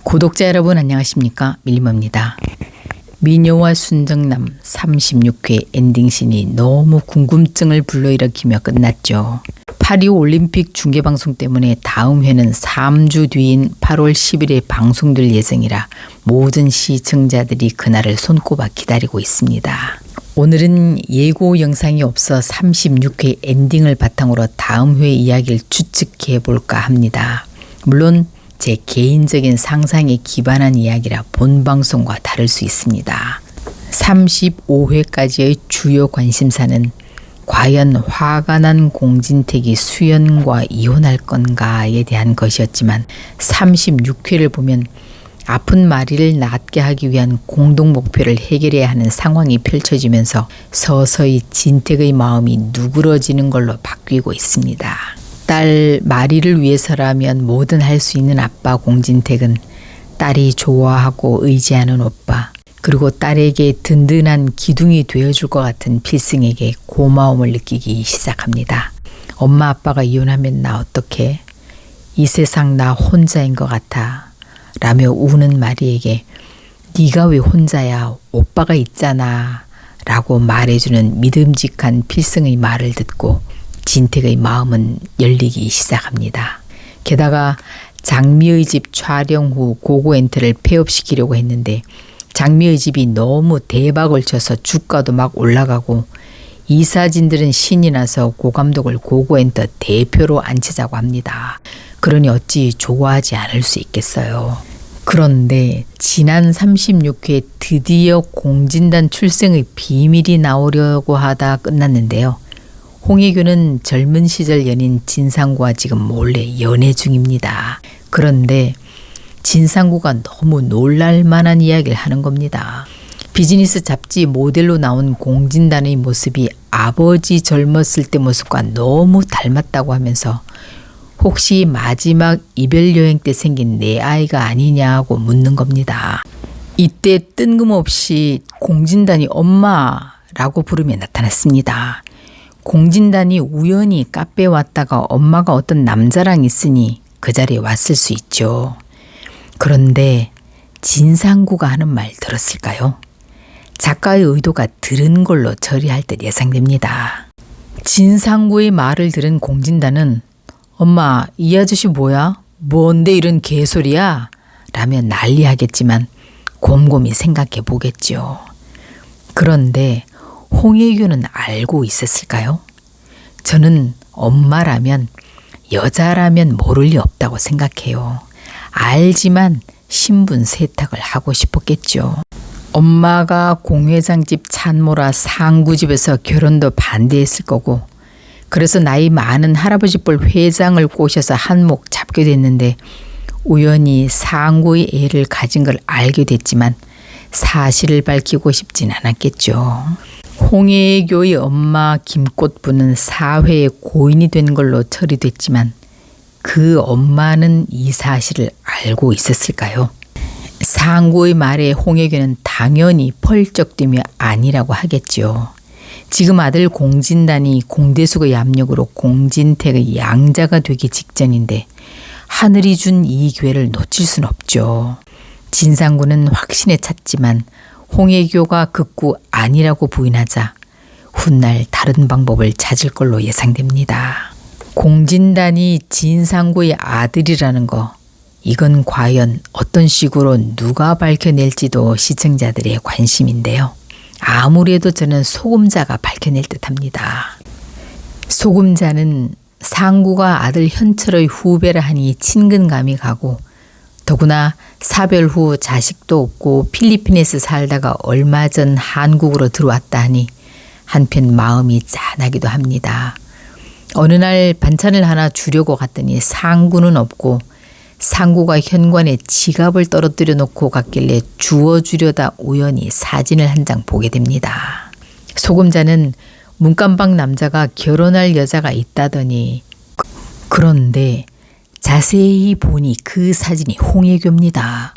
구독자 여러분 안녕하십니까? 밀림입니다. 미녀와 순정남 36회 엔딩신이 너무 궁금증을 불러일으키며 끝났죠. 파리 올림픽 중계방송 때문에 다음 회는 3주 뒤인 8월 10일에 방송될 예정이라 모든 시청자들이 그날을 손꼽아 기다리고 있습니다. 오늘은 예고 영상이 없어 36회 엔딩을 바탕으로 다음 회 이야기를 추측해 볼까 합니다. 물론 제 개인적인 상상에 기반한 이야기라 본 방송과 다를 수 있습니다. 35회까지의 주요 관심사는 과연 화가 난 공진택이 수연과 이혼할 건가에 대한 것이었지만 36회를 보면 아픈 마리를 낫게 하기 위한 공동 목표를 해결해야 하는 상황이 펼쳐지면서 서서히 진택의 마음이 누그러지는 걸로 바뀌고 있습니다. 딸 마리를 위해서라면 뭐든 할 수 있는 아빠 공진택은 딸이 좋아하고 의지하는 오빠, 그리고 딸에게 든든한 기둥이 되어줄 것 같은 필승에게 고마움을 느끼기 시작합니다. 엄마 아빠가 이혼하면 나 어떡해? 이 세상 나 혼자인 것 같아 라며 우는 마리에게 네가 왜 혼자야? 오빠가 있잖아 라고 말해주는 믿음직한 필승의 말을 듣고 진택의 마음은 열리기 시작합니다. 게다가 장미의 집 촬영 후 고고엔터를 폐업시키려고 했는데 장미의 집이 너무 대박을 쳐서 주가도 막 올라가고 이 사진들은 신이 나서 고 감독을 고고엔터 대표로 앉히자고 합니다. 그러니 어찌 좋아하지 않을 수 있겠어요. 그런데 지난 36회 드디어 공진단 출생의 비밀이 나오려고 하다 끝났는데요. 홍혜교는 젊은 시절 연인 진상구와 지금 몰래 연애 중입니다. 그런데 진상구가 너무 놀랄만한 이야기를 하는 겁니다. 비즈니스 잡지 모델로 나온 공진단의 모습이 아버지 젊었을 때 모습과 너무 닮았다고 하면서 혹시 마지막 이별 여행 때 생긴 내 아이가 아니냐고 묻는 겁니다. 이때 뜬금없이 공진단이 엄마라고 부르며 나타났습니다. 공진단이 우연히 카페에 왔다가 엄마가 어떤 남자랑 있으니 그 자리에 왔을 수 있죠. 그런데 진상구가 하는 말 들었을까요? 작가의 의도가 들은 걸로 처리할 듯 예상됩니다. 진상구의 말을 들은 공진단은 엄마 이 아저씨 뭐야? 뭔데 이런 개소리야? 라며 난리하겠지만 곰곰이 생각해 보겠죠. 그런데 홍혜교는 알고 있었을까요? 저는 엄마라면 여자라면 모를 리 없다고 생각해요. 알지만 신분 세탁을 하고 싶었겠죠. 엄마가 공회장 집 찬모라 상구 집에서 결혼도 반대했을 거고 그래서 나이 많은 할아버지 뻘 회장을 꼬셔서 한몫 잡게 됐는데 우연히 상구의 애를 가진 걸 알게 됐지만 사실을 밝히고 싶진 않았겠죠. 홍혜교의 엄마 김꽃부는 사회의 고인이 된 걸로 처리됐지만 그 엄마는 이 사실을 알고 있었을까요? 상구의 말에 홍혜교는 당연히 펄쩍 뛰며 아니라고 하겠죠. 지금 아들 공진단이 공대숙의 압력으로 공진택의 양자가 되기 직전인데 하늘이 준 이 기회를 놓칠 순 없죠. 진상구는 확신에 찼지만 홍혜교가 극구 아니라고 부인하자 훗날 다른 방법을 찾을 걸로 예상됩니다. 공진단이 진상구의 아들이라는 거, 이건 과연 어떤 식으로 누가 밝혀낼지도 시청자들의 관심인데요. 아무래도 저는 소금자가 밝혀낼 듯합니다. 소금자는 상구가 아들 현철의 후배라 하니 친근감이 가고 더구나 사별 후 자식도 없고 필리핀에서 살다가 얼마 전 한국으로 들어왔다 하니 한편 마음이 짠하기도 합니다. 어느 날 반찬을 하나 주려고 갔더니 상구는 없고 상구가 현관에 지갑을 떨어뜨려 놓고 갔길래 주워주려다 우연히 사진을 한 장 보게 됩니다. 소금자는 문간방 남자가 결혼할 여자가 있다더니 그런데 자세히 보니 그 사진이 홍혜교입니다.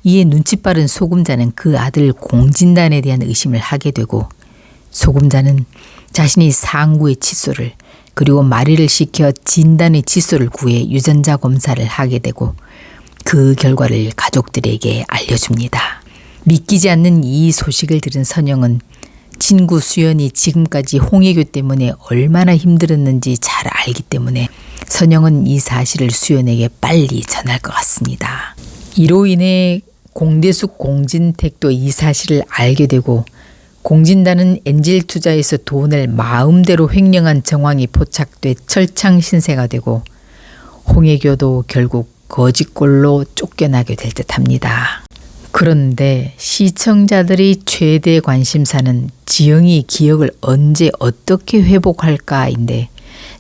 이에 눈치 빠른 소금자는 그 아들 공진단에 대한 의심을 하게 되고 소금자는 자신이 상구의 칫솔을 그리고 마리를 시켜 진단의 칫솔을 구해 유전자 검사를 하게 되고 그 결과를 가족들에게 알려줍니다. 믿기지 않는 이 소식을 들은 선영은 친구 수연이 지금까지 홍혜교 때문에 얼마나 힘들었는지 잘 알기 때문에 선영은 이 사실을 수연에게 빨리 전할 것 같습니다. 이로 인해 공대숙 공진택도 이 사실을 알게 되고 공진단은 엔젤 투자에서 돈을 마음대로 횡령한 정황이 포착돼 철창신세가 되고 홍혜교도 결국 거지꼴로 쫓겨나게 될 듯합니다. 그런데 시청자들의 최대 관심사는 지영이 기억을 언제 어떻게 회복할까인데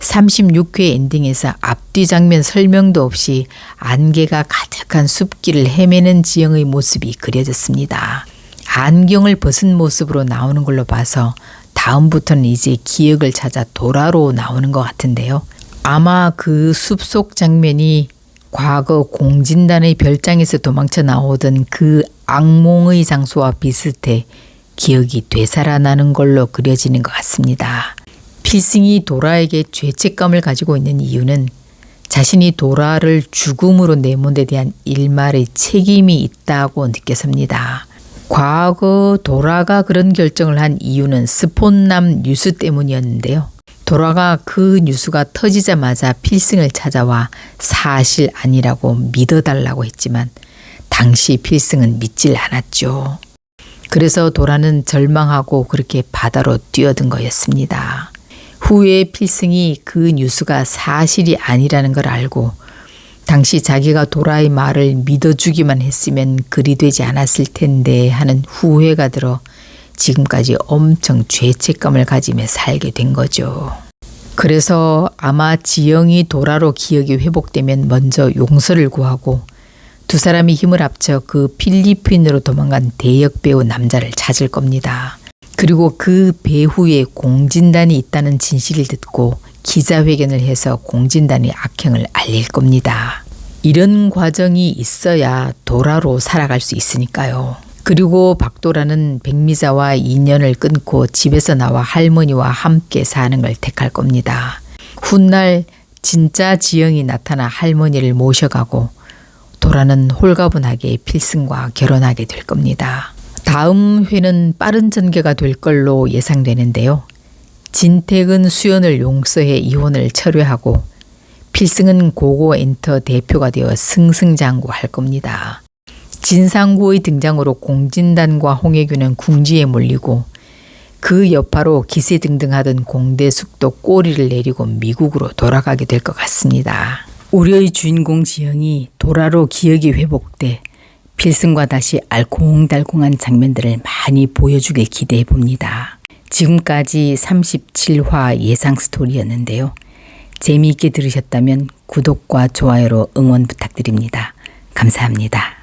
36회 엔딩에서 앞뒤 장면 설명도 없이 안개가 가득한 숲길을 헤매는 지영의 모습이 그려졌습니다. 안경을 벗은 모습으로 나오는 걸로 봐서 다음부터는 이제 기억을 찾아 도라로 나오는 것 같은데요. 아마 그 숲속 장면이 과거 공진단의 별장에서 도망쳐 나오던 그 악몽의 장소와 비슷해 기억이 되살아나는 걸로 그려지는 것 같습니다. 필승이 도라에게 죄책감을 가지고 있는 이유는 자신이 도라를 죽음으로 내몬 데 대한 일말의 책임이 있다고 느껴집니다. 과거 도라가 그런 결정을 한 이유는 스폰남 뉴스 때문이었는데요. 도라가 그 뉴스가 터지자마자 필승을 찾아와 사실 아니라고 믿어달라고 했지만 당시 필승은 믿질 않았죠. 그래서 도라는 절망하고 그렇게 바다로 뛰어든 거였습니다. 후에 필승이 그 뉴스가 사실이 아니라는 걸 알고 당시 자기가 도라의 말을 믿어주기만 했으면 그리 되지 않았을 텐데 하는 후회가 들어 지금까지 엄청 죄책감을 가지며 살게 된 거죠. 그래서 아마 지영이 도라로 기억이 회복되면 먼저 용서를 구하고 두 사람이 힘을 합쳐 그 필리핀으로 도망간 대역배우 남자를 찾을 겁니다. 그리고 그 배후에 공진단이 있다는 진실을 듣고 기자회견을 해서 공진단의 악행을 알릴 겁니다. 이런 과정이 있어야 도라로 살아갈 수 있으니까요. 그리고 박도라는 백미자와 인연을 끊고 집에서 나와 할머니와 함께 사는 걸 택할 겁니다. 훗날 진짜 지영이 나타나 할머니를 모셔가고 도라는 홀가분하게 필승과 결혼하게 될 겁니다. 다음 회는 빠른 전개가 될 걸로 예상되는데요. 진택은 수연을 용서해 이혼을 철회하고 필승은 고고엔터 대표가 되어 승승장구할 겁니다. 진상구의 등장으로 공진단과 홍혜교는 궁지에 몰리고 그 여파로 기세등등하던 공대숙도 꼬리를 내리고 미국으로 돌아가게 될 것 같습니다. 우리의 주인공 지영이 도라로 기억이 회복돼 필승과 다시 알콩달콩한 장면들을 많이 보여주길 기대해 봅니다. 지금까지 37화 예상 스토리였는데요. 재미있게 들으셨다면 구독과 좋아요로 응원 부탁드립니다. 감사합니다.